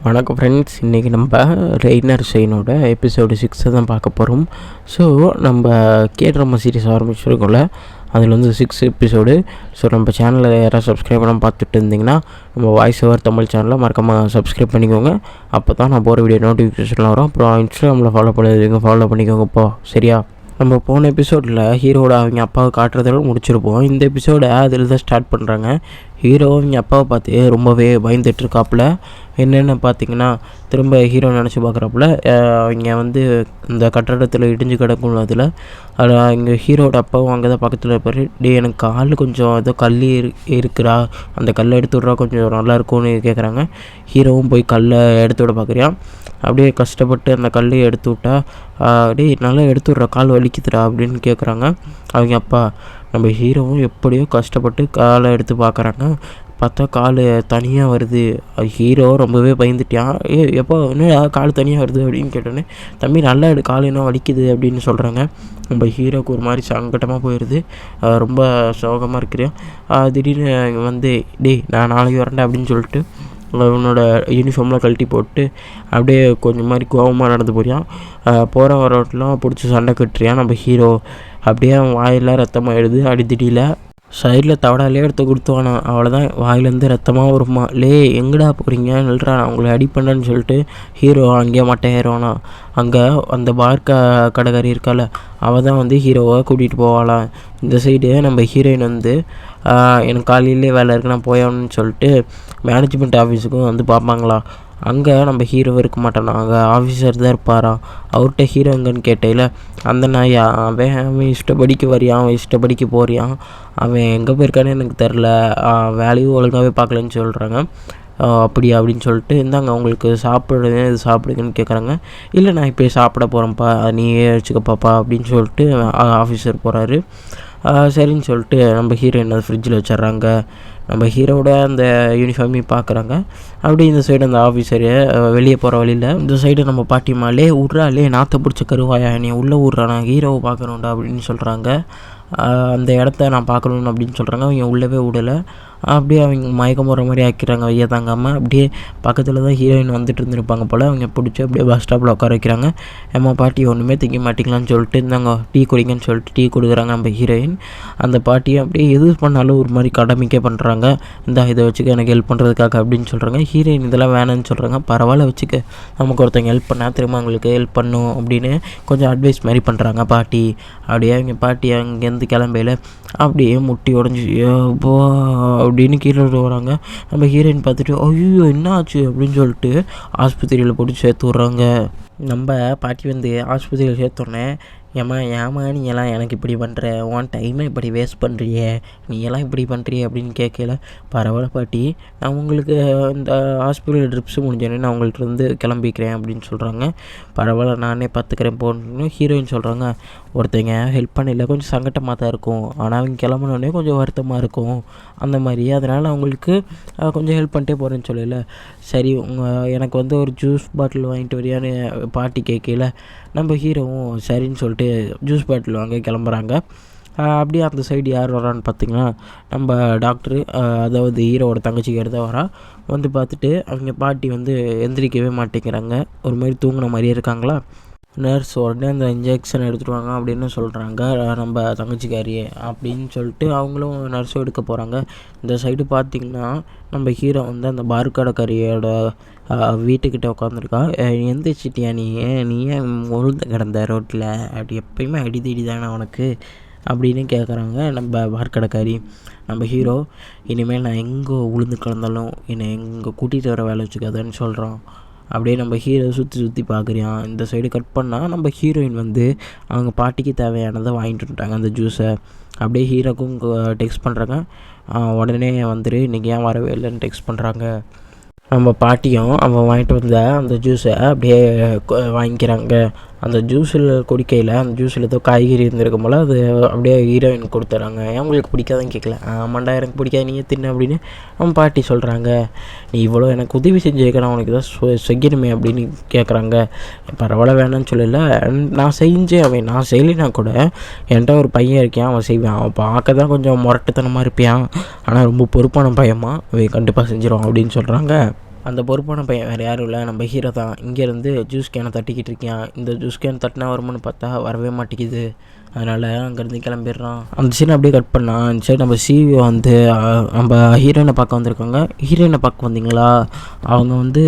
வணக்கம் ஃப்ரெண்ட்ஸ், இன்றைக்கி நம்ம ரெய்னர் ஷைனோட எபிசோடு 6 தான் பார்க்க போகிறோம். ஸோ நம்ம கேட்ராமா சீரிஸ் ஆரம்பிச்சிருக்கோம்ல, அதில் வந்து 6 எபிசோடு. ஸோ நம்ம சேனலில் யாராவது சப்ஸ்கிரைப் பண்ணாமல் பார்த்துட்டு இருந்திங்கன்னா நம்ம வாய்ஸ் ஓவர் தமிழ் சேனலை மறக்காமல் சப்ஸ்கிரைப் பண்ணிக்கோங்க. அப்போ தான் நான் போகிற வீடியோ நோட்டிஃபிகேஷன்லாம் வரும். அப்புறம் இன்ஸ்டாகிராமில் ஃபாலோ பண்ணிக்கோங்க. இப்போ சரியா, நம்ம போன எபிசோடில் ஹீரோட அவங்க அப்பாவை காட்டுறதோட முடிச்சிருப்போம். இந்த எபிசோடை அதில் தான் ஸ்டார்ட் பண்ணுறாங்க. ஹீரோ அவங்க அப்பாவை பார்த்து ரொம்பவே பயந்துட்டுருக்காப்புல. என்னென்னு பார்த்தீங்கன்னா, திரும்ப ஹீரோ நினச்சி பார்க்குறாப்புல அவங்க வந்து இந்த கட்டடத்தில் இடிஞ்சு கிடக்கும். அதில் இங்கே ஹீரோட அப்பாவும் அங்கே தான் பக்கத்தில் இருப்பார். எனக்கு கால் கொஞ்சம் ஏதோ கல் இருக்குடா, அந்த கல்லை எடுத்து விட்றா, கொஞ்சம் நல்லாயிருக்கும்னு கேட்குறாங்க. ஹீரோவும் போய் கல்லை எடுத்து விட பார்க்குறியான். அப்படியே கஷ்டப்பட்டு அந்த கல்லையை எடுத்து விட்டா, அப்படியே நல்லா எடுத்து விட்றா, கால் வலிக்குதுடா அப்படின்னு கேட்குறாங்க அவங்க அப்பா. நம்ம ஹீரோவும் எப்படியோ கஷ்டப்பட்டு காலை எடுத்து பார்க்குறாங்க. பார்த்தா கால் தனியாக வருது. ஹீரோ ரொம்பவே பயந்துட்டான். எப்போ என்ன கால் தனியாக வருது அப்படின்னு கேட்டோன்னே, தம்பி நல்லா கால் என்ன வலிக்குது அப்படின்னு சொல்கிறாங்க. நம்ம ஹீரோவுக்கு ஒரு மாதிரி சங்கட்டமாக போயிடுது. ரொம்ப சோகமாக இருக்கிறேன். திடீர்னு வந்து நான் நாளைக்கு வரேன்டா அப்படின்னு சொல்லிட்டு அவனோட யூனிஃபார்ம்லாம் கழட்டி போட்டு அப்படியே கொஞ்சம் மாதிரி கோபமாக நடந்து போறியான். போகிற வரவட்டெலாம் பிடிச்சி சண்டை கட்டுறியான் நம்ம ஹீரோ. அப்படியே அவன் வாயெல்லாம் ரத்தமாகிடுது. அடித்திடியில் சைடில் தவடாலே எடுத்து கொடுத்துவானா, அவ்வளோதான், வாயிலேருந்து ரத்தமாக வருமா. எங்கடா போகிறீங்க, நில்றா, நான் உங்களை அடி பண்ணேன்னு சொல்லிட்டு ஹீரோ அங்கேயே மட்டை ஏறுவானா. அங்கே அந்த கடைக்காரி இருக்கால, அவள் தான் வந்து ஹீரோவை கூட்டிகிட்டு போவாளாம். இந்த சைடு நம்ம ஹீரோயின் வந்து எனக்கு காலையிலே வேலை இருக்குது, நான் போயான்னு சொல்லிட்டு மேனேஜ்மெண்ட் ஆஃபீஸுக்கும் வந்து பார்ப்பாங்களா. அங்கே நம்ம ஹீரோ இருக்க மாட்டானா, அங்கே ஆஃபீஸர் தான் இருப்பாராம். அவர்கிட்ட ஹீரோ எங்கன்னு கேட்டையில், அந்த நாயா அவன் இஷ்டப்படிக்கு வரியான், அவன் இஷ்டப்படிக்கு போறியான், அவன் எங்கே போயிருக்கானே எனக்கு தெரில, வேலையும் ஒழுங்காகவே பார்க்கலன்னு சொல்கிறாங்க. அப்படியா அப்படின்னு சொல்லிட்டு, இந்தாங்க உங்களுக்கு சாப்பிடுங்க, இது சாப்பிடுங்கன்னு கேட்குறாங்க. இல்லை நான் இப்போ சாப்பிட போகிறேன்ப்பா, நீயே வச்சுக்கப்பாப்பா அப்படின்னு சொல்லிட்டு ஆஃபீஸர் போகிறாரு. சரின்னு சொல்லிட்டு நம்ம ஹீரோயின் அதை ஃப்ரிட்ஜில் வச்சிட்றாங்க. நம்ம ஹீரோட அந்த யூனிஃபார்மையும் பார்க்குறாங்க. அப்படி இந்த சைடு அந்த ஆஃபீஸரு வெளியே போகிற வழியில் இந்த சைடு நம்ம பாட்டிமாலே விட்றாலே நாற்றை பிடிச்ச கருவாயா, நீ உள்ளே விட்றா, நான் ஹீரோவை பார்க்கணுண்டா அப்படின்னு சொல்கிறாங்க. அந்த இடத்த நான் பார்க்கணும் அப்படின்னு சொல்கிறாங்க. அவங்க உள்ளவே விடலை. அப்படியே அவங்க மயக்கம் போகிற மாதிரி ஆக்கிறாங்க ஐயா தாங்காமல். அப்படியே பக்கத்தில் தான் ஹீரோயின் வந்துட்டு இருந்திருப்பாங்க போல். அவங்க பிடிச்சி அப்படியே பஸ் ஸ்டாப்பில் உட்கார வைக்கிறாங்க. ஏம்மா பாட்டி ஒன்றுமே திங்க மாட்டிங்களான்னு சொல்லிட்டு, இருந்தாங்க டீ குடிங்கன்னு சொல்லிட்டு டீ கொடுக்குறாங்க நம்ம ஹீரோயின். அந்த பாட்டியை அப்படியே எது பண்ணாலும் ஒரு மாதிரி கடமைக்கே பண்ணுறாங்க. இந்த இதை வச்சுக்க எனக்கு ஹெல்ப் பண்ணுறதுக்காக அப்படின்னு சொல்கிறாங்க. ஹீரோயின் இதெல்லாம் வேணான்னு சொல்கிறாங்க. பரவாயில்ல வச்சுக்க, நமக்கு ஒருத்தங்க ஹெல்ப் பண்ணால் திரும்ப அவங்களுக்கு ஹெல்ப் பண்ணும் அப்படின்னு கொஞ்சம் அட்வைஸ் மாதிரி பண்ணுறாங்க பாட்டி. அப்படியே அவங்க பாட்டி அங்கேருந்து கிளம்பையில் அப்படியே முட்டி உடஞ்சி போ அப்படின்னு கீழே வராங்க. நம்ம ஹீரோயின் பார்த்துட்டு ஐயோ என்ன ஆச்சு அப்படின்னு சொல்லிட்டு ஆஸ்பத்திரியில் போட்டு சேர்த்து விட்றாங்க. நம்ம பாட்டி வந்து ஆஸ்பத்திரியில் சேர்த்தோன்னே, ஏமா நீ எல்லாம் எனக்கு இப்படி பண்ணுற, உன் டைமை இப்படி வேஸ்ட் பண்ணுறியே, நீ எல்லாம் இப்படி பண்ணுறியே அப்படின்னு கேட்கல. பரவாயில்ல பாட்டி, நான் உங்களுக்கு இந்த ஹாஸ்பிட்டல் ட்ரிப்ஸு முடிஞ்சோடனே நான் உங்கள்கிட்ட இருந்து கிளம்பிக்கிறேன் அப்படின்னு சொல்கிறாங்க. பரவாயில்ல நானே பார்த்துக்கிறேன் போன்னு ஹீரோயின் சொல்கிறாங்க. ஒருத்தங்க ஹெல்ப் பண்ணல கொஞ்சம் சங்கட்டமாக தான் இருக்கும், ஆனால் அவங்க கிளம்பினோடனே கொஞ்சம் வருத்தமாக இருக்கும் அந்த மாதிரி, அதனால் அவங்களுக்கு கொஞ்சம் ஹெல்ப் பண்ணிட்டே போகிறேன்னு சொல்லல. சரி எனக்கு வந்து ஒரு ஜூஸ் பாட்டில் வாங்கிட்டு வரியான்னு பாட்டி கேட்கல. நம்ம ஹீரோவும் சரின்னு சொல்லிட்டு ஜூஸ் பாட்டில் வாங்க கிளம்புறாங்க. அப்படியே அந்த சைடு யார் வரான்னு பார்த்திங்கன்னா, நம்ம டாக்டரு, அதாவது ஹீரோவோட தங்கச்சிக்கு எடுத்து வரா. வந்து பார்த்துட்டு அவங்க பாட்டி வந்து எந்திரிக்கவே மாட்டேங்கிறாங்க, ஒரு மாதிரி தூங்கின மாதிரியே இருக்காங்களா. நர்ஸ் உடனே அந்த இன்ஜெக்ஷன் எடுத்துகிட்டு வாங்க அப்படின்னு சொல்கிறாங்க நம்ம தங்கச்சிக்காரியே அப்படின்னு சொல்லிட்டு அவங்களும் நர்ஸும் எடுக்க போகிறாங்க. இந்த சைடு பார்த்திங்கன்னா நம்ம ஹீரோ வந்து அந்த கடைக்காரியோட வீட்டுக்கிட்ட உட்காந்துருக்கா. எந்திரிச்சிட்டியா நீ ஏன் உழுந்து கிடந்த ரோட்டில், அப்படி எப்பயுமே அடிதடி தானே உனக்கு அப்படின்னு கேட்குறாங்க நம்ம கடைக்காரி. நம்ம ஹீரோ இனிமேல் நான் எங்கே உளுந்து கிடந்தாலும் என்னை எங்கே கூட்டிகிட்டு வர வேலை வச்சுக்காதன்னு சொல்கிறான். அப்படியே நம்ம ஹீரோ சுற்றி பார்க்குறான். இந்த சைடு கட் பண்ணால் நம்ம ஹீரோயின் வந்து அவங்க பாட்டிக்கு தேவையானதை வாங்கிட்டு வந்துட்டாங்க, அந்த ஜூஸை. அப்படியே ஹீரோக்கும் டெக்ஸ்ட் பண்ணுறாங்க, உடனே வந்துரு, இன்றைக்கி ஏன் வரவே இல்லைன்னு டெக்ஸ்ட் பண்ணுறாங்க. நம்ம பாட்டியும் அவன் வாங்கிட்டு வந்த அந்த ஜூஸை அப்படியே வாங்கிக்கிறாங்க. அந்த ஜூஸில் குடிக்கையில் அந்த ஜூஸில் ஏதோ காய்கறி இருந்திருக்கும் போல், அது அப்படியே ஹீரோயின் கொடுத்துட்றாங்க. ஏன் உங்களுக்கு பிடிக்காதான்னு கேட்கல. ஆமாண்டா எனக்கு பிடிக்காது, நீயே தின்னு அப்படின்னு அவன் பாட்டி சொல்கிறாங்க. நீ இவ்வளோ எனக்கு உதவி செஞ்சுருக்க, நான் உனக்கு தான் செய்யணுமே அப்படின்னு கேட்குறாங்க. பரவாயில்ல வேணான்னு சொல்லலை, நான் செஞ்சேன், நான் செய்யலைனா கூட என்கிட்ட ஒரு பையன் இருக்கேன், அவன் செய்வான், அவன் பார்க்க தான் கொஞ்சம் முரட்டுத்தனமாக இருப்பான், ஆனால் ரொம்ப பொறுப்பான பையன்மா, அவன் கண்டிப்பாக செஞ்சிருவான் அப்படின்னு சொல்கிறாங்க. அந்த பொறுப்பான பையன் வேறு யாரும் இல்லை, நம்ம ஹீரோ தான். இங்கேருந்து ஜூஸ் கேனை தட்டிக்கிட்டு இருக்கான். இந்த ஜூஸ் கேன் தட்டினா வருமானு பார்த்தா வரவே மாட்டேங்குது. அதனால் அங்கேருந்து கிளம்பிடுறான். அந்த சீனை அப்படியே கட் பண்ணால் இந்த சைடு நம்ம சிவி வந்து நம்ம ஹீரோயினை பார்க்க வந்திருக்காங்க. ஹீரோயினை பார்க்க வந்தீங்களா, அவங்க வந்து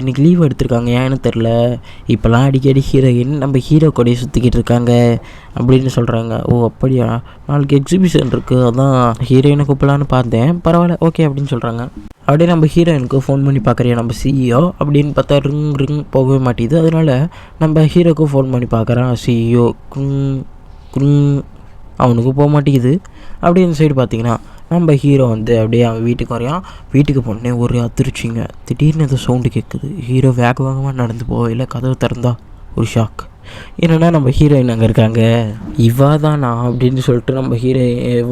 இன்றைக்கி லீவ் எடுத்திருக்காங்க, ஏன்னு தெரில. இப்போலாம் அடிக்கடி ஹீரோயின் நம்ம ஹீரோ கூடயே சுற்றிக்கிட்டு இருக்காங்க அப்படின்னு சொல்கிறாங்க. ஓ அப்படியா, நாளைக்கு எக்ஸிபிஷன் இருக்குது, அதான் ஹீரோயினை கூப்பிடலான்னு பார்த்தேன், பரவாயில்ல ஓகே அப்படின்னு சொல்கிறாங்க. அப்படியே நம்ம ஹீரோயினுக்கு ஃபோன் பண்ணி பார்க்குறியா நம்ம சிஇஓ அப்படின்னு பார்த்தா ரிங் போகவே மாட்டேங்குது. அதனால் நம்ம ஹீரோக்கு ஃபோன் பண்ணி பார்க்குறான் சிஇஓ, அவனுக்கு போக மாட்டேங்குது. அப்படியே இந்த சைடு பார்த்திங்கன்னா நம்ம ஹீரோ வந்து அப்படியே அவன் வீட்டுக்கு வரையான். வீட்டுக்கு போனே ஒரு அதிர்ச்சிங்க, திடீர்னு ஏதோ சவுண்டு கேட்குது. ஹீரோ வேகமாக நடந்து போகல, கதவு திறந்தா ஒரு ஷாக். என்னென்னா நம்ம ஹீரோயின் அங்கே இருக்காங்க. இவா தானா அப்படின்னு சொல்லிட்டு நம்ம ஹீரோ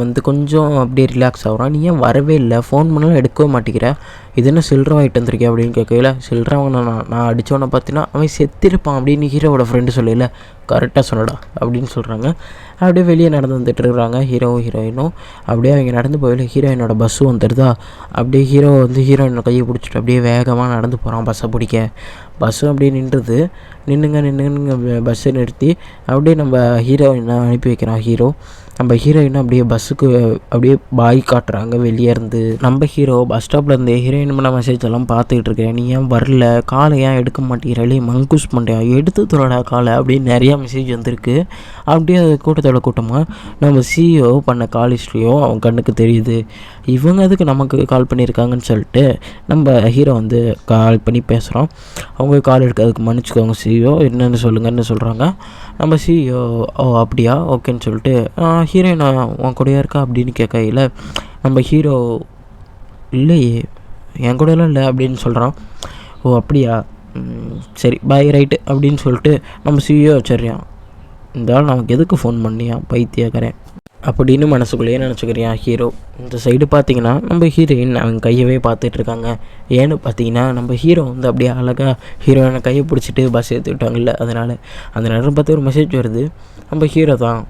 வந்து கொஞ்சம் அப்படியே ரிலாக்ஸ் ஆகிறான். நீ ஏன் வரவே இல்லை, ஃபோன் பண்ணாலும் எடுக்கவே மாட்டேங்கிற, இது என்ன சில்லற வாங்கிட்டு வந்திருக்கேன் அப்படின்னு கேட்கல. சில்லற வாங்கினா நான் அடித்தவனை பார்த்தீங்கன்னா அவன் செத்திருப்பான் அப்படின்னு ஹீரோவோட ஃப்ரெண்டு சொல்லல. கரெக்டாக சொன்னடா அப்படின்னு சொல்கிறாங்க. அப்படியே வெளியே நடந்து வந்துட்டு இருக்கிறாங்க ஹீரோயினும். அப்படியே அவங்க நடந்து போயில ஹீரோயினோட பஸ்ஸும் வந்துடுதா. அப்படியே ஹீரோ வந்து ஹீரோயினோட கையை பிடிச்சிட்டு அப்படியே வேகமாக நடந்து போகிறான் பஸ்ஸை பிடிக்க. பஸ்ஸும் அப்படியே நின்றுங்க பஸ்ஸை நிறுத்தி அப்படியே நம்ம ஹீரோயினை அனுப்பி வைக்கிறான் ஹீரோ. நம்ம ஹீரோயினை அப்படியே பஸ்ஸுக்கு அப்படியே பாய் காட்டுறாங்க வெளியே இருந்து. நம்ம ஹீரோ பஸ் ஸ்டாப்பில் இருந்து ஹீரோயின் பண்ண மெசேஜ் எல்லாம் பார்த்துக்கிட்டு இருக்கேன், நீ ஏன் வரல, காலை ஏன் எடுக்க மாட்டேங்கிறே, மங்கூஸ் பண்ணுறியா, எடுத்து தோடா காலை அப்படின்னு நிறையா மெசேஜ் வந்திருக்கு. அப்படியே கூட்டமாக நம்ம சிஇஓ பண்ண கால் ஹிஸ்ட்ரியும் அவன் கண்ணுக்கு தெரியுது. இவங்க அதுக்கு நமக்கு கால் பண்ணியிருக்காங்கன்னு சொல்லிட்டு நம்ம ஹீரோ வந்து கால் பண்ணி பேசுகிறோம். அவங்க கால் எடுக்கிறதுக்கு மன்னிச்சுக்கோங்க சிஇஓ, என்னென்னு சொல்லுங்கன்னு சொல்கிறாங்க. நம்ம சிஇஓ ஓ அப்படியா ஓகேன்னு சொல்லிட்டு ஹீரோயின் உன் கூடயா இருக்கா அப்படின்னு கேட்கையில் நம்ம ஹீரோ இல்லையே என் கூடலாம் இல்லை அப்படின்னு சொல்கிறான். ஓ அப்படியா சரி பாய் ரைட்டு அப்படின்னு சொல்லிட்டு நம்ம சிஇஓ வச்சிடறான். இந்த ஆள் நமக்கு எதுக்கு ஃபோன் பண்ணியா பைத்தியக்காரன் அப்படின்னு மனசுக்குள்ளேயே நினச்சிக்கிறியான் ஹீரோ. இந்த சைடு பார்த்திங்கன்னா நம்ம ஹீரோயின் அவங்க கையவே பார்த்துட்ருக்காங்க. ஏன்னு பார்த்தீங்கன்னா நம்ம ஹீரோ வந்து அப்படியே அழகாக ஹீரோயினை கையை பிடிச்சிட்டு பஸ் ஏற்றிவிட்டாங்கல்ல, அதனால் அந்த நேரம் பார்த்து ஒரு மெசேஜ் வருது. நம்ம ஹீரோ தான்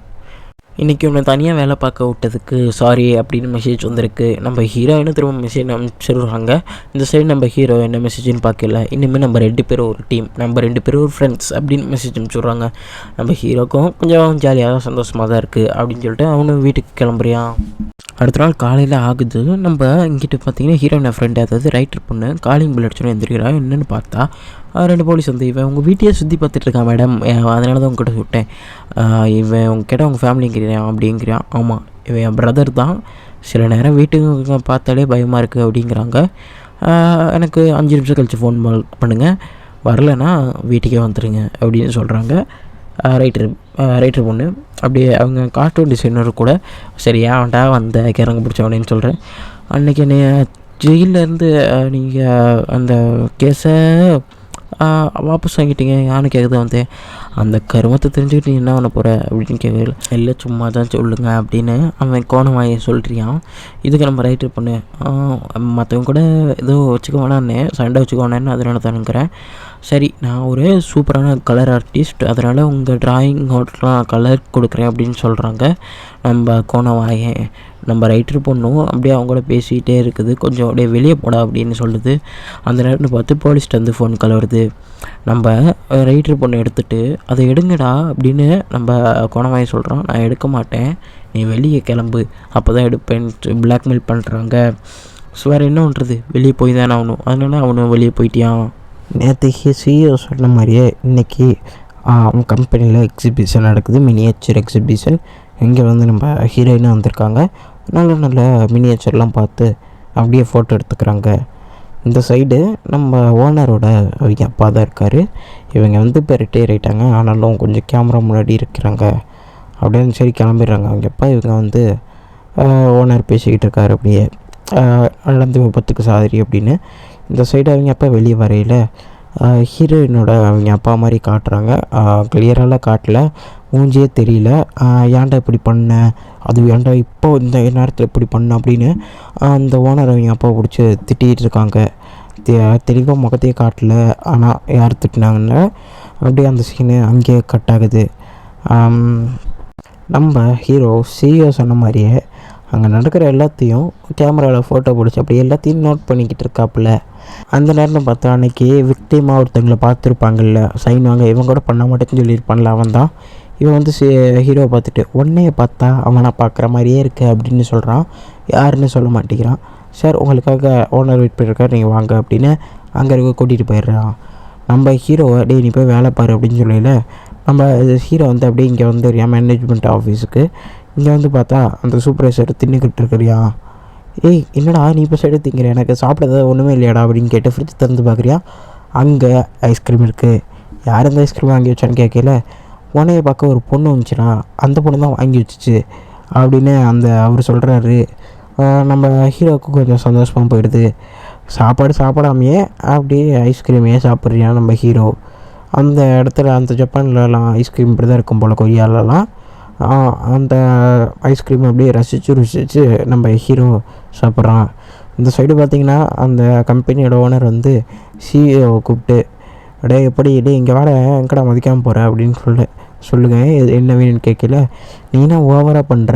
இன்றைக்கி உன்னை தனியாக வேலை பார்க்க விட்டதுக்கு சாரி அப்படின்னு மெசேஜ் வந்திருக்கு. நம்ம ஹீரோயினும் திரும்ப மெசேஜ் அனுப்பிச்சிடுறாங்க. இந்த சைடு நம்ம ஹீரோ என்ன மெசேஜ்னு பார்க்கல, இனிமேல் நம்ம 2 பேரும் ஒரு டீம், நம்ம 2 பேரும் ஒரு ஃப்ரெண்ட்ஸ் அப்படின்னு மெசேஜ் அனுப்பிச்சுட்றாங்க. நம்ம ஹீரோக்கும் கொஞ்சம் ஜாலியாக சந்தோஷமாக தான் இருக்குது அப்படின்னு சொல்லிட்டு அவனும் வீட்டுக்கு கிளம்புறியான். அடுத்த நாள் காலையில் ஆகுது. நம்ம இங்கிட்ட பார்த்தீங்கன்னா ஹீரோயின் ஃப்ரெண்டு, அதாவது ரைட்டர் பொண்ணு காலிங் பில் அடிச்சோன்னு எந்திரிக்கிறான். என்னென்னு பார்த்தா 2 போலீஸ் வந்து இவன் உங்கள் வீட்டையே சுற்றி பார்த்துட்ருக்கான் மேடம், அதனால தான் உங்ககிட்ட விட்டேன், இவன் உங்ககிட்ட உங்கள் ஃபேமிலிங்கிறான் அப்படிங்கிறான். ஆமாம் இவன் என் பிரதர் தான், சில நேரம் வீட்டுக்கு பார்த்தாலே பயமாக இருக்குது அப்படிங்கிறாங்க. எனக்கு 5 நிமிஷம் கழித்து ஃபோன் பண்ணுங்கள், வரலைன்னா வீட்டுக்கே வந்துடுங்க அப்படின்னு சொல்கிறாங்க ரைட்டர் பொண்ணு. அப்படியே அவங்க கார்ட்டூன் டிசைனர் கூட சரி ஏன்டா வந்த கிறங்க பிடிச்சவனேன்னு சொல்கிறேன். அன்றைக்கி என்னை ஜெயிலேருந்து நீங்கள் அந்த கேஸை வாபஸ் வாங்கிட்டீங்க, யானு கேட்குது வந்தேன், அந்த கருமத்தை தெரிஞ்சுக்கிட்டு நீ என்ன பண்ண போகிற அப்படின்னு கேட்கல. இல்லை சும்மா தான் சொல்லுங்க அப்படின்னு அவன் கோணம் வாங்கி சொல்கிறியான். இதுக்கு நம்ம ரைட்டர் பண்ணு மற்றவங்க கூட ஏதோ வச்சுக்க வேணான்னு சண்டை வச்சுக்க வேணான்னு அதனால தானுங்கிறேன். சரி நான் ஒரு சூப்பரான கலர் ஆர்டிஸ்ட், அதனால் உங்கள் ட்ராயிங்கோடலாம் கலர் கொடுக்குறேன் அப்படின்னு சொல்கிறாங்க. நம்ம கோணவாயன் நம்ம ரைட்டர் பொண்ணும் அப்படியே அவங்கள பேசிகிட்டே இருக்குது. கொஞ்சம் அப்படியே வெளியே போடா அப்படின்னு சொல்லுது. அந்த நேரத்தில் பார்த்து போலீஸ்ட்டு வந்து ஃபோன் கால் வருது. நம்ம ரைட்டர் பொண்ணை எடுத்துகிட்டு அதை எடுங்கடா அப்படின்னு நம்ம கோணவாயன் சொல்கிறான். நான் எடுக்க மாட்டேன், நீ வெளியே கிளம்பு அப்போ தான் எடுப்பேன்ட்டு பிளாக்மெயில் பண்ணுறாங்க. ஸோ வேறு என்ன பண்ணுறது, வெளியே போய் தானே ஆகணும், அதனால அவனும் வெளியே போயிட்டியான். நேற்றுக்கு சிஇஓ சொன்ன மாதிரியே இன்றைக்கி அவன் கம்பெனியில் எக்ஸிபிஷன் நடக்குது, மினியேச்சர் எக்ஸிபிஷன். இங்கே வந்து நம்ம ஹீரோயினாக வந்திருக்காங்க. நல்ல நல்ல மினியேச்சர்லாம் பார்த்து அப்படியே ஃபோட்டோ எடுத்துக்கிறாங்க. இந்த சைடு நம்ம ஓனரோட அவங்க அப்பா தான் இருக்கார். இவங்க வந்து இப்போ ரிட்டையர் ஆகிட்டாங்க, ஆனாலும் கொஞ்சம் கேமரா முன்னாடி இருக்கிறாங்க அப்படின்னு சரி கிளம்பிடுறாங்க அவங்க அப்பா. இவங்க வந்து ஓனர் பேசிக்கிட்டு இருக்காரு அப்படியே நடந்து விபத்துக்கு சாதரி அப்படின்னு. இந்த சைடு அவங்க அப்பா வெளியே வரையில் ஹீரோயினோட அவங்க அப்பா மாதிரி காட்டுறாங்க. கிளியராலாம் காட்டல, மூஞ்சியே தெரியல. ஏன்டா இப்படி பண்ண, அது ஏன்டா இப்போ இந்த நேரத்தில் இப்படி பண்ண அப்படின்னு அந்த ஓனர் அவங்க அப்பா பிடிச்சி திட்டிகிட்டு இருக்காங்க. தெளிவாக முகத்தையே காட்டல, ஆனால் யார் திட்டினாங்கன்னு அப்படியே அந்த சீனு அங்கேயே கட் ஆகுது. நம்ம ஹீரோ சிஇஓ சொன்ன மாதிரியே அங்கே நடக்கிற எல்லாத்தையும் கேமராவில் ஃபோட்டோ பிடிச்சி அப்படி எல்லாத்தையும் நோட் பண்ணிக்கிட்டு இருக்காப்புல. அந்த நேரத்தில் பார்த்தா அன்றைக்கி விக்டிமாக ஒருத்தங்களை பார்த்துருப்பாங்கல்ல, சைன் வாங்க இவன் கூட பண்ண மாட்டேன்னு சொல்லியிருப்பான்ல, அவன் தான். இவன் வந்து ஹீரோவை பார்த்துட்டு உன்னையை பார்த்தா அவனை பார்க்குற மாதிரியே இருக்கு அப்படின்னு சொல்கிறான். யாருன்னு சொல்ல மாட்டேங்கிறான். சார் உங்களுக்காக ஓனர் வெயிட் பண்ணியிருக்கார், நீங்கள் வாங்க அப்படின்னு அங்கே இருக்க கூட்டிகிட்டு போயிடுறான். நம்ம ஹீரோவை டே நீ போய் வேலை பாரு அப்படின்னு சொல்லல, நம்ம ஹீரோ வந்து அப்படியே இங்கே வந்துடுறியா மேனேஜ்மெண்ட் ஆஃபீஸுக்கு. இங்கே வந்து பார்த்தா அந்த சூப்பர்வைசர் தின்னுக்கிட்டு இருக்கிறியா. ஏய் என்னடா நீ இப்போ சைடு திங்கிற, எனக்கு சாப்பிட்றது ஒன்றுமே இல்லையாடா அப்படின்னு கேட்டு ஃப்ரிட்ஜ் திறந்து பார்க்குறியா. அங்கே ஐஸ்கிரீம் இருக்குது. யார் அந்த ஐஸ்கிரீம் வாங்கி வச்சான்னு கேட்கல, உன்னையை பார்க்க ஒரு பொண்ணு வந்துச்சுன்னா அந்த பொண்ணு தான் வாங்கி வச்சிச்சு அப்படின்னு அவர் சொல்கிறாரு. நம்ம ஹீரோவுக்கு கொஞ்சம் சந்தோஷமாக போயிடுது. சாப்பாடு சாப்பிடாமையே அப்படியே ஐஸ்கிரீமையே சாப்பிட்றியா நம்ம ஹீரோ. அந்த இடத்துல அந்த ஜப்பான்லலாம் ஐஸ்கிரீம் இப்படி தான் இருக்கும் போல், கொய்யாலலாம். அந்த ஐஸ்கிரீம் அப்படியே ரசித்து நம்ம ஹீரோ சாப்பிட்றான். இந்த சைடு பார்த்திங்கன்னா அந்த கம்பெனியோட ஓனர் வந்து சிஇஓவை கூப்பிட்டு அடே எப்படி டே இங்கே வேலை எங்கடா மதிக்காமல் போகிற அப்படின்னு சொல்லுங்கள் என்ன வேணும்னு கேட்கல. நீனா ஓவராக பண்ணுற,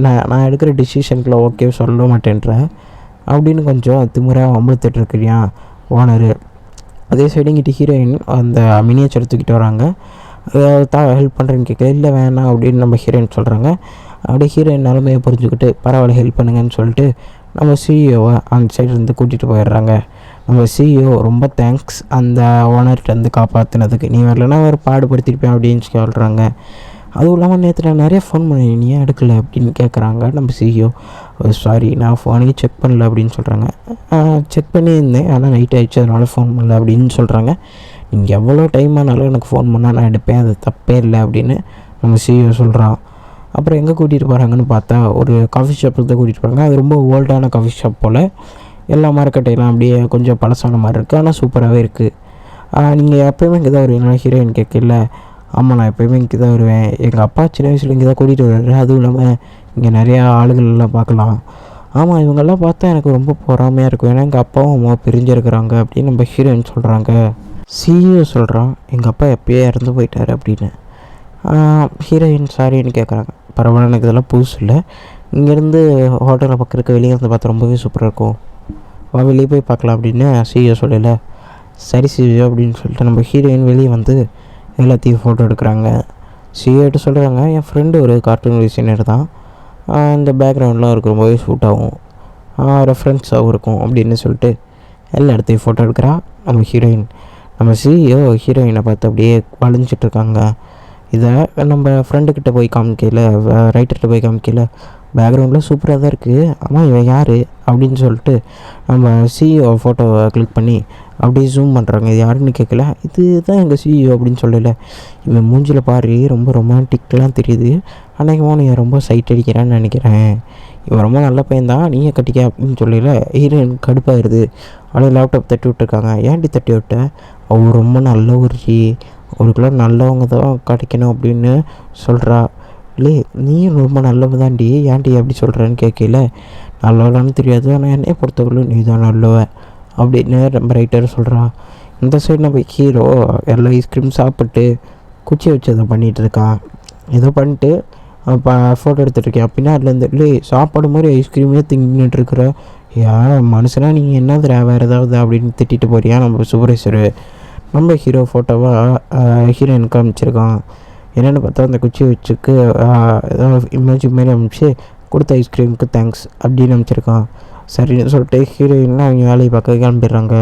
நான் எடுக்கிற டிசிஷனுக்குள்ள ஓகே சொல்ல மாட்டேன்ற அப்படின்னு கொஞ்சம் திமுறையாக வம்பளுத்துட்ருக்கிறியா ஓனரு. அதே சைடு இங்கிட்ட ஹீரோயின் அந்த மினியேச்சர் தூக்கிட்டு வராங்க. ஹெல்ப் பண்ணுறேன்னு கேட்கல, இல்லை வேணாம் அப்படின்னு நம்ம ஹீரோயின் சொல்கிறாங்க. அப்படியே ஹீரோயின் நிலமையை புரிஞ்சுக்கிட்டு பரவாயில்ல ஹெல்ப் பண்ணுங்கன்னு சொல்லிட்டு நம்ம சிஇஓவை அந்த சைட்லேருந்து கூட்டிகிட்டு போயிடுறாங்க. நம்ம சிஇஓ ரொம்ப தேங்க்ஸ் அந்த ஓனர்கிட்டருந்து காப்பாற்றினதுக்கு, நீ வரலன்னா அவர் பாடுபடுத்திருப்பேன் அப்படின்னு சொல்கிறாங்க. அதுவும் இல்லாமல் நேற்று நான் நிறைய ஃபோன் பண்ணி நீ ஏன் எடுக்கலை அப்படின்னு கேட்குறாங்க. நம்ம சிஇஓ சாரி நான் ஃபோனையே செக் பண்ணல அப்படின்னு சொல்கிறாங்க. செக் பண்ணியிருந்தேன் ஆனால் நைட் ஆகிடுச்சு அதனால் ஃபோன் பண்ணல அப்படின்னு சொல்கிறாங்க. நீங்கள் எவ்வளோ டைம் ஆனாலும் எனக்கு ஃபோன் பண்ணால் நான் எடுப்பேன், அது தப்பே இல்லை அப்படின்னு நம்ம சிஇஓ சொல்கிறான். அப்புறம் எங்கே கூட்டிகிட்டு போகிறாங்கன்னு பார்த்தா ஒரு காஃபி ஷாப்பில் தான் கூட்டிகிட்டு போகிறாங்க. அது ரொம்ப ஓல்டான காஃபி ஷாப் போல். எல்லா மரக்கட்டையெல்லாம் அப்படியே கொஞ்சம் பழசான மாதிரி இருக்குது, ஆனால் சூப்பராகவே இருக்குது. நீங்கள் எப்போயுமே இங்கே தான் வருவீங்களா ஹீரோயின் கேட்கல. ஆமாம் நான் எப்போயுமே இங்கே தான் வருவேன், எங்கள் அப்பா சின்ன வயசில் இங்கே தான் கூட்டிகிட்டு வருவார், அதுவும் இல்லாமல் இங்கே நிறையா ஆளுகள்லாம் பார்க்கலாம். ஆமாம் இவங்கெல்லாம் பார்த்தா எனக்கு ரொம்ப பொறாமையாக இருக்கும், ஏன்னா எங்கள் அப்பாவும் அம்மாவும் பிரிஞ்சிருக்கிறாங்க அப்படின்னு நம்ம ஹீரோயின் சொல்கிறாங்க. சிஇஓ சொல்கிறான் எங்கள் அப்பா எப்போயே இறந்து போயிட்டார் அப்படின்னு. ஹீரோயின் சாரின்னு கேட்குறாங்க. பரவாயில்ல எனக்கு இதெல்லாம் புதுசு இல்லை, இங்கேருந்து ஹோட்டலில் பக்கம் இருக்க வெளியே இருந்து பார்த்தா ரொம்பவே சூப்பராக இருக்கும், வா வெளியே போய் பார்க்கலாம் அப்படின்னு சிஇஓ சொல்லலை. சரி சிஇஓ அப்படின்னு சொல்லிட்டு நம்ம ஹீரோயின் வெளியே வந்து எல்லாத்தையும் ஃபோட்டோ எடுக்கிறாங்க. சிஇஓட்ட சொல்கிறாங்க என் ஃப்ரெண்டு ஒரு கார்ட்டூன் டிசைனர் தான், இந்த பேக்ரவுண்ட்லாம் அவருக்கு ரொம்பவே சூட் ஆகும், ரெஃபரன்ஸாகவும் இருக்கும் அப்படின்னு சொல்லிட்டு எல்லா இடத்தையும் ஃபோட்டோ எடுக்கிறா நம்ம ஹீரோயின். நம்ம சிஇஓ ஹீரோயினை பார்த்து அப்படியே வளைஞ்சிட்ருக்காங்க. இதை நம்ம ஃப்ரெண்டுக்கிட்ட போய் காமிக்கல, ரைட்டர்கிட்ட போய் காமிக்கல, பேக்ரவுண்டில் சூப்பராக தான் இருக்குது, ஆமாம் இவன் யார் அப்படின்னு சொல்லிட்டு நம்ம சிஇஓ ஃபோட்டோவை கிளிக் பண்ணி அப்படியே ஜூம் பண்ணுறாங்க. இது யாருன்னு கேட்கல, இது தான் எங்கள் சிஇஓ அப்படின்னு சொல்லலை. இவன் மூஞ்சில் பாரு ரொம்ப ரொமான்டிக்லாம் தெரியுது, ஆனால் இவன் நீ ரொம்ப சைட் அடிக்கிறான்னு நினைக்கிறேன், இவன் ரொம்ப நல்ல பையன் தான் நீயே கட்டிக்க அப்படின்னு சொல்லல. ஹீரோயின் கடுப்பாயிருது. அப்படியே லேப்டாப் தட்டி விட்டுருக்காங்க. ஏன்டி தட்டி விட்ட, அவர் ரொம்ப நல்ல ஒருக்குள்ள நல்லவங்க தான் கிடைக்கணும் அப்படின்னு சொல்கிறா. இல்லை நீயும் ரொம்ப நல்லவ தான்டி, ஏன்டி அப்படி சொல்கிறேன்னு கேட்கல. நல்லவளான்னு தெரியாது, ஆனால் என்னையை பொறுத்தவரை நீ தான் நல்லவ அப்படின்னு நம்ம ரைட்டர் சொல்கிறா. இந்த சைடு நம்ம ஹீரோ எல்லா ஐஸ்கிரீம் சாப்பிட்டு குச்சி வச்சு அதை பண்ணிகிட்ருக்கான். ஏதோ பண்ணிட்டு இப்போ ஃபோட்டோ எடுத்துகிட்ருக்கேன் அப்படின்னா அதுலேருந்து இல்லை சாப்பாடு மாதிரி ஐஸ்கிரீமே திங்கிட்டுருக்குற ஏன் மனுஷனா நீங்கள் என்னது வேறு ஏதாவது அப்படின்னு திட்டிட்டு போறியா நம்ம சூப்பர்வைசரு. நம்ம ஹீரோ ஃபோட்டோவாக ஹீரோயின் காமிச்சிருக்கான். என்னென்னு பார்த்தா அந்த குச்சி வச்சுக்கு ஏதாவது இமேஜ் மாரி அனுப்பிச்சு கொடுத்த ஐஸ்கிரீமுக்கு தேங்க்ஸ் அப்படின்னு அனுப்பிச்சிருக்கான். சரின்னு சொல்லிட்டு ஹீரோயின்லாம் அவங்க வேலையை பார்க்க கிளம்பிடுறாங்க.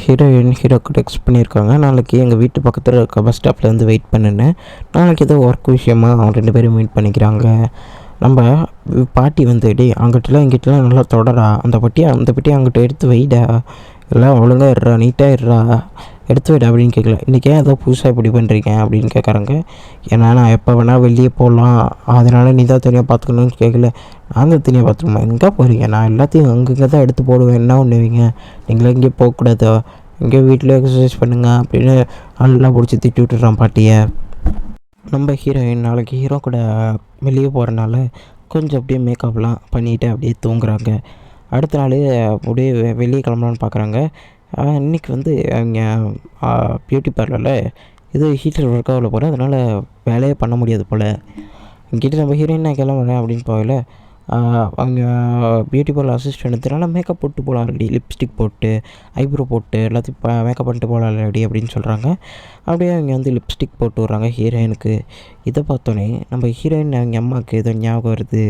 ஹீரோயின் ஹீரோக்கு டெக்ஸ்ட் பண்ணியிருக்காங்க, நாளைக்கு எங்கள் வீட்டு பக்கத்தில் இருக்க பஸ் ஸ்டாப்பில் வந்து வெயிட் பண்ணுன்னு. நாளைக்கு ஏதோ ஒர்க் விஷயமாக அவங்க 2 பேரும் மீட் பண்ணிக்கிறாங்க. நம்ம பாட்டி வந்து டே அங்கிட்டலாம் இங்கிட்டலாம் நல்லா தொடரா, அந்த பெட்டியை அங்கிட்ட எடுத்து வைடா, எல்லாம் ஒழுங்காக இருறா நீட்டாக இருறா எடுத்து வைடா அப்படின்னு கேட்கல. இன்றைக்கி ஏதோ புதுசாக இப்படி பண்ணுறீங்க அப்படின்னு கேட்குறாங்க. ஏன்னா நான் எப்போ வேணால் வெளியே போகலாம், அதனால் நீ தான் தனியாக பார்த்துக்கணும்னு கேட்கல. நான் தான் தனியாக பார்த்துக்கணுமா, எங்கே போகிறீங்க, நான் எல்லாத்தையும் அங்கங்கே தான் எடுத்து போடுவேன், என்ன பண்ணுவீங்க, நீங்களே இங்கேயே போகக்கூடாதோ, இங்கே வீட்டில் எக்ஸசைஸ் பண்ணுங்கள் அப்படின்னு நல்லா பிடிச்சி திட்டி விட்டுறான் பாட்டியை. நம்ம ஹீரோயின் நாளைக்கு ஹீரோ கூட வெளியே போகிறனால கொஞ்சம் அப்படியே மேக்கப்லாம் பண்ணிவிட்டு அப்படியே தூங்குறாங்க. அடுத்த நாள் அப்படியே வெளியே கிளம்பலான்னு பார்க்குறாங்க. இன்றைக்கி வந்து அவங்க பியூட்டி பார்லரில் இது ஹீட்டர் ஒர்க் ஆகல போல், அதனால் வேலையே பண்ண முடியாது போல். இங்கிட்ட நம்ம ஹீரோயின் நான் கிளம்புறேன் அப்படின்னு போகல. அவங்க பியூட்டி பார்லர் அசிஸ்டன்ட்னால மேக்கப் போட்டு போகலாம் ரெடி, லிப்ஸ்டிக் போட்டு ஐப்ரோ போட்டு எல்லாத்தையும் மேக்கப் பண்ணிட்டு போகலாம் ரெடி அப்படின்னு சொல்கிறாங்க. அப்படியே அவங்க வந்து லிப்ஸ்டிக் போட்டு விட்றாங்க ஹீரோயினுக்கு. இதை பார்த்தோன்னே நம்ம ஹீரோயின் அவங்க அம்மாவுக்கு ஏதோ ஞாபகம் வருது.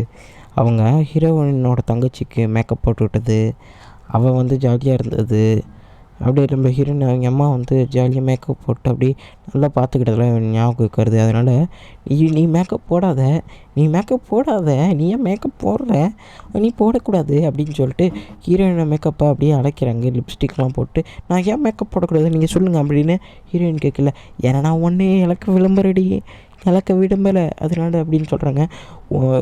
அவங்க ஹீரோயினோட தங்கச்சிக்கு மேக்கப் போட்டு விட்டது, அவள் வந்து ஜாலியாக இருந்தது. அப்படியே நம்ம ஹீரோயின் அவங்க அம்மா வந்து ஜாலியாக மேக்கப் போட்டு அப்படி நல்லா பார்த்துக்கிட்டதெல்லாம் ஞாபகம் இருக்கிறது. அதனால் நீ மேக்கப் போடாத, நீ ஏன் மேக்கப் போடுற, நீ போடக்கூடாது அப்படின்னு சொல்லிட்டு ஹீரோயினை மேக்கப்பை அப்படியே அழைக்கிறாங்க. லிப்ஸ்டிக்லாம் போட்டு நான் ஏன் மேக்கப் போடக்கூடாது நீங்கள் சொல்லுங்கள் அப்படின்னு ஹீரோயின் கேட்கல. ஏன்னா நான் ஒன்றே இலக்க விடம்பலை அதனால அப்படின்னு சொல்கிறாங்க.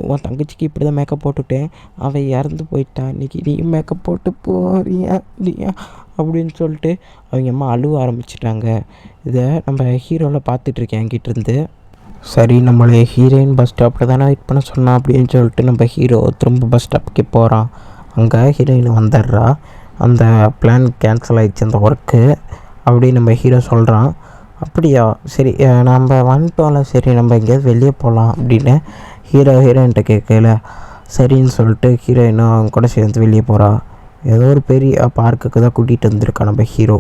உன் தங்கச்சிக்கு இப்படி தான் மேக்கப் போட்டுவிட்டேன், அவள் இறந்து போயிட்டா, இன்றைக்கி நீ மேக்கப் போட்டு போறியா அப்படின்னு சொல்லிட்டு அவங்க அம்மா அழுவ ஆரம்பிச்சிட்டாங்க. இதை நம்ம ஹீரோவில் பார்த்துட்ருக்கேன் என்கிட்டேருந்து. சரி, நம்மளே ஹீரோயின் பஸ் ஸ்டாப்பில் தானே வெயிட் பண்ண சொன்னான் அப்படின்னு சொல்லிட்டு நம்ம ஹீரோ திரும்ப பஸ் ஸ்டாப்புக்கு போகிறான். அங்கே ஹீரோயின் வந்துடுறா. அந்த பிளான் கேன்சல் ஆகிடுச்சு அந்த ஒர்க்கு அப்படின்னு நம்ம ஹீரோ சொல்கிறான். அப்படியா, சரி நம்ம வந்துட்டோம்ல, சரி நம்ம எங்கேயாவது வெளியே போகலாம் அப்படின்னு ஹீரோயின்கிட்ட கேட்கல. சரின்னு சொல்லிட்டு ஹீரோயினும் அவங்க கூட சேர்ந்து வெளியே போகிறா. ஏதோ ஒரு பெரிய பார்க்குக்கு தான் கூட்டிகிட்டு வந்திருக்கான் நம்ம ஹீரோ.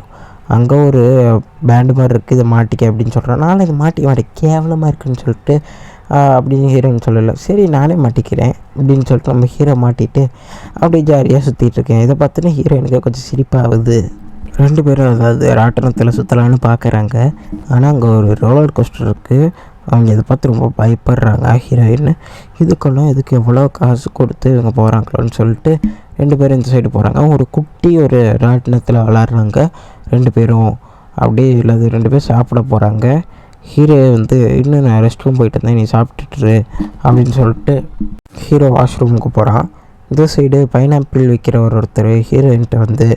அங்கே ஒரு பேண்டு மாதிரி இருக்குது, இதை மாட்டிக்க அப்படின்னு சொல்கிறான். நானும் இதை மாட்டிக்க மாட்டேன், கேவலமாக இருக்குன்னு சொல்லிட்டு அப்படின்னு ஹீரோயின் சொல்லலை. சரி நானே மாட்டிக்கிறேன் அப்படின்னு சொல்லிட்டு நம்ம ஹீரோ மாட்டிட்டு அப்படியே ஜாலியாக சுற்றிட்டுருக்கேன். இதை பார்த்துன்னு ஹீரோயினுக்கு கொஞ்சம் சிரிப்பாகுது. 2 பேரும் அதாவது ராட்டனத்தில் சுற்றலான்னு பார்க்குறாங்க. ஆனால் அங்கே ஒரு ரோலர் கோஸ்டர் இருக்குது. அவங்க இதை பார்த்து ரொம்ப பயப்படுறாங்க ஹீரோயின். இதுக்கெல்லாம் எதுக்கு எவ்வளோ காசு கொடுத்து இவங்க போகிறாங்களோன்னு சொல்லிட்டு 2 பேரும் இந்த சைடு போகிறாங்க. ஒரு குட்டி ஒரு ராட்டினத்தில் விளாட்றாங்க 2 பேரும். அப்படியே இல்லாத 2 பேர் சாப்பிட போகிறாங்க. ஹீரோ வந்து இன்னும் நான் ரெஸ்ட் ரூம் போயிட்டு இருந்தேன், நீ சாப்பிட்டுட்டு அப்படின்னு சொல்லிட்டு ஹீரோ வாஷ்ரூமுக்கு போகிறான். இந்த சைடு பைனாப்பிள் விற்கிற ஒருத்தர் ஹீரோயின்கிட்ட வந்து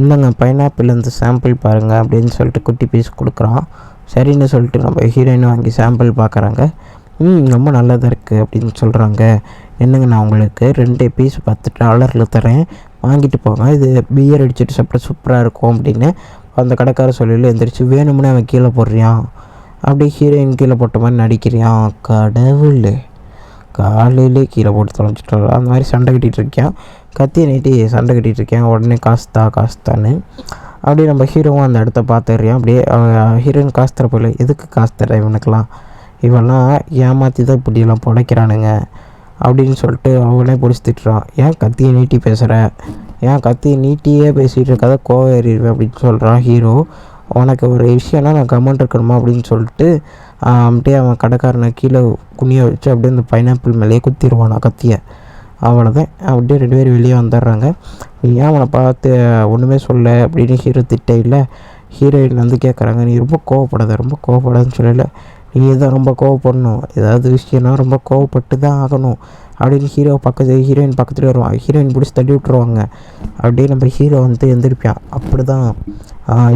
இந்தாங்க பைனாப்பிள் வந்து சாம்பிள் பாருங்கள் அப்படின்னு சொல்லிட்டு குட்டி பீஸ் கொடுக்குறான். சரின்னு சொல்லிட்டு நம்ம ஹீரோயின் வாங்கி சாம்பிள் பார்க்குறாங்க. ரொம்ப நல்லதாக இருக்குது அப்படின்னு சொல்கிறாங்க. என்னங்க நான் உங்களுக்கு 2 பீஸ் $10 தரேன், வாங்கிட்டு போங்க, இது பியர் அடிச்சுட்டு சாப்பிட சூப்பராக இருக்கும் அப்படின்னு அந்த கடைக்கார சொல்லியில் எந்திரிச்சு வேணும்னு அவன் கீழே போடுறான். அப்படியே ஹீரோயின் கீழே போட்ட மாதிரி நடிக்கிறான். கடவுள், காலையிலே கீழே போட்டு தொலைச்சிட்டு அந்த மாதிரி சண்டை கட்டிகிட்டு இருக்கேன், கத்தியை நீட்டி சண்டை கட்டிகிட்டு இருக்கேன். உடனே காசுத்தான்னு அப்படியே நம்ம ஹீரோவும் அந்த இடத்த பார்த்துடுறான். அப்படியே ஹீரோயின் காசு தர போல, எதுக்கு காசு தர இவனுக்கெல்லாம், இவெல்லாம் ஏமாற்றி தான் இப்படியெல்லாம் பிழைக்கிறானுங்க அப்படின்னு சொல்லிட்டு அவனே பிடிச்சி திட்டுறான். ஏன் கத்தியை நீட்டி பேசுகிற, ஏன் கத்தியை நீட்டியே பேசிகிட்டு இருக்காத, கோவம் ஏறிடுவேன் அப்படின்னு சொல்கிறான் ஹீரோ. உனக்கு ஒரு விஷயம்னா நான் கமெண்ட் இருக்கணுமா அப்படின்னு சொல்லிட்டு அப்படியே அவன் கடைக்காரனை கீழே குனிய வச்சு அப்படியே அந்த பைனாப்பிள் மேலேயே குத்திடுவானா கத்தியை. அவ்வளோதான். அப்படியே 2 பேர் வெளியே வந்துடுறாங்க. நீ ஏன் அவனை பார்த்து ஒன்றுமே சொல்ல அப்படின்னு ஹீரோ திட்டையில் ஹீரோயின் வந்து கேட்குறாங்க. நீ ரொம்ப கோவப்படாதுன்னு சொல்லலை, நீ தான் ரொம்ப கோவப்படணும், ஏதாவது விஷயம்னா ரொம்ப கோவப்பட்டு தான் ஆகணும் அப்படின்னு ஹீரோயின் பக்கத்தில் வருவான். ஹீரோயின் பிடிச்சி தள்ளி விட்ருவாங்க. அப்படியே நம்ம ஹீரோ வந்து எந்திரிப்பான்.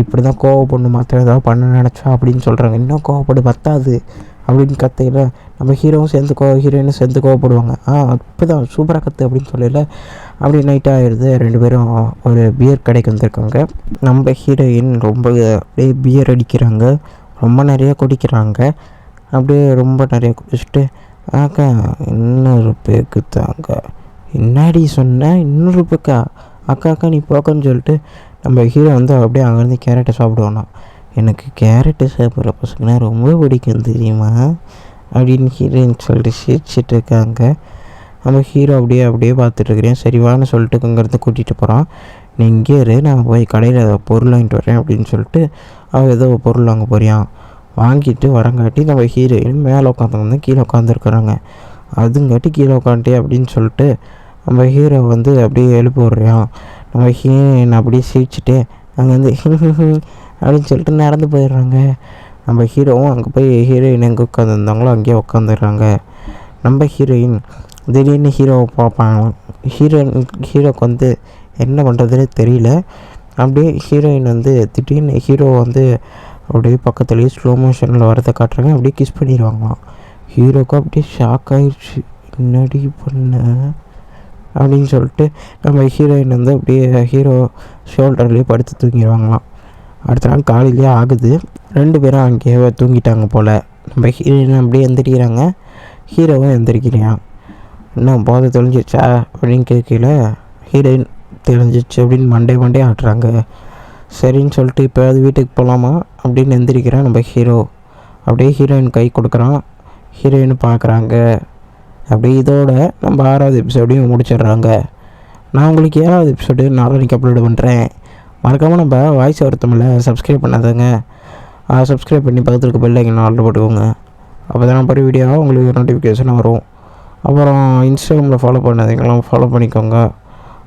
இப்படி தான் கோவப்படணும், மற்ற ஏதாவது பண்ண நினச்சா அப்படின்னு சொல்கிறாங்க. இன்னும் கோவப்படு பத்தாது அப்படின்னு கத்தையில் நம்ம ஹீரோயினும் சேர்ந்து கோவப்படுவாங்க. அப்படி தான் சூப்பராக கற்று அப்படின்னு சொல்லல. அப்படி நைட்டாக ஆயிடுது. 2 பேரும் ஒரு பியர் கடைக்கு வந்திருக்காங்க. நம்ம ஹீரோயின் ரொம்ப அப்படியே பியர் அடிக்கிறாங்க, ரொம்ப நிறைய குடிக்கிறாங்க. அப்படியே ரொம்ப நிறைய குடிச்சிட்டு அக்கா இன்னொரு பேக்கு தாங்க, என்னாடி சொன்னேன் இன்னொரு பேக்கா, அக்கா நீ போக்கன்னு சொல்லிட்டு நம்ம ஹீரோ வந்து அப்படியே அங்கேருந்து கேரட்டை சாப்பிடுவானா. எனக்கு கேரட்டு சாப்பிட்ற பசங்கன்னா ரொம்ப பிடிக்கும் தெரியுமா அப்படின்னு ஹீரோயின் சொல்லிட்டு சிரிச்சிட்டு இருக்காங்க. நம்ம ஹீரோ அப்படியே பார்த்துட்ருக்கிறேன். சரி வான்னு சொல்லிட்டு அங்கேருந்து கூட்டிகிட்டு போகிறான். நீ இங்கே இரு, நான் போய் கடையில் பொருள் வாங்கிட்டு வரேன் அப்படின்னு சொல்லிட்டு அவன் ஏதோ பொருள் வாங்க போறியான். வாங்கிட்டு வரங்காட்டி நம்ம ஹீரோயின் மேலே உட்காந்துருந்து கீழே உட்காந்துருக்குறாங்க. அதுங்காட்டி கீழே உட்காந்துட்டே அப்படின்னு சொல்லிட்டு நம்ம ஹீரோ வந்து அப்படியே எழுப்பி விட்றான். நம்ம ஹீரோயின் அப்படியே சிரிச்சுட்டு அங்கே வந்து அப்படின்னு சொல்லிட்டு நடந்து போயிடுறாங்க. நம்ம ஹீரோவும் அங்கே போய் ஹீரோயின் எங்கே உட்காந்துருந்தாங்களோ அங்கேயே உட்காந்துடுறாங்க. நம்ம ஹீரோயின் திடீர்னு ஹீரோவை பார்ப்பாங்க. ஹீரோக்கு வந்து என்ன பண்ணுறதுன்னு தெரியல. அப்படியே ஹீரோயின் வந்து திடீர்னு ஹீரோ வந்து அப்படியே பக்கத்துலேயே ஸ்லோ மோஷனில் வரதை காட்டுறாங்க. அப்படியே கிஸ் பண்ணிடுவாங்களாம். ஹீரோக்கு அப்படியே ஷாக் ஆகிடுச்சு, என்னடி பண்ண அப்படின்னு சொல்லிட்டு நம்ம ஹீரோயின் வந்து அப்படியே ஹீரோ ஷோல்டர்லேயே படுத்து தூங்கிடுவாங்களாம். அடுத்த நாள் காலையிலேயே ஆகுது. 2 பேரும் அங்கேயே தூங்கிட்டாங்க போல். நம்ம ஹீரோயின் அப்படியே எந்திரிக்கிறாங்க, ஹீரோவும் எந்திரிக்கிறான். இன்னும் போதை தெளிஞ்சிச்சா அப்படின்னு கேட்கல, ஹீரோயின் தெரிஞ்சிச்சு அப்படின்னு மண்டே ஆட்டுறாங்க. சரின்னு சொல்லிட்டு இப்போ அது வீட்டுக்கு போகலாமா அப்படின்னு எந்திரிக்கிறான் நம்ம ஹீரோ. அப்படியே ஹீரோயின் கை கொடுக்குறான். ஹீரோயின் பார்க்குறாங்க. அப்படியே இதோட நம்ம 6வது எபிசோடையும் முடிச்சிடுறாங்க. நான் உங்களுக்கு 7வது எபிசோடு நாளைக்கு அப்லோடு பண்ணுறேன். மறக்காமல் நம்ம வாய்ஸ் ஒருத்தமில்ல சப்ஸ்கிரைப் பண்ணாதங்க. சப்ஸ்கிரைப் பண்ணி பக்கத்தில் இருக்க பெல் ஐக்கன் ஆர்டர் போட்டுக்கோங்க. அப்போ தான் நான் போகிற வீடியோவாக உங்களுக்கு நோட்டிஃபிகேஷன் வரும். அப்புறம் இன்ஸ்டாகிராமில் ஃபாலோ பண்ணாதீங்களாம், ஃபாலோ பண்ணிக்கோங்க.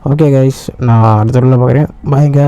ஓகே கைஸ், நான் அடுத்த வீடியோவில் பார்க்குறேன். பாய்ங்க.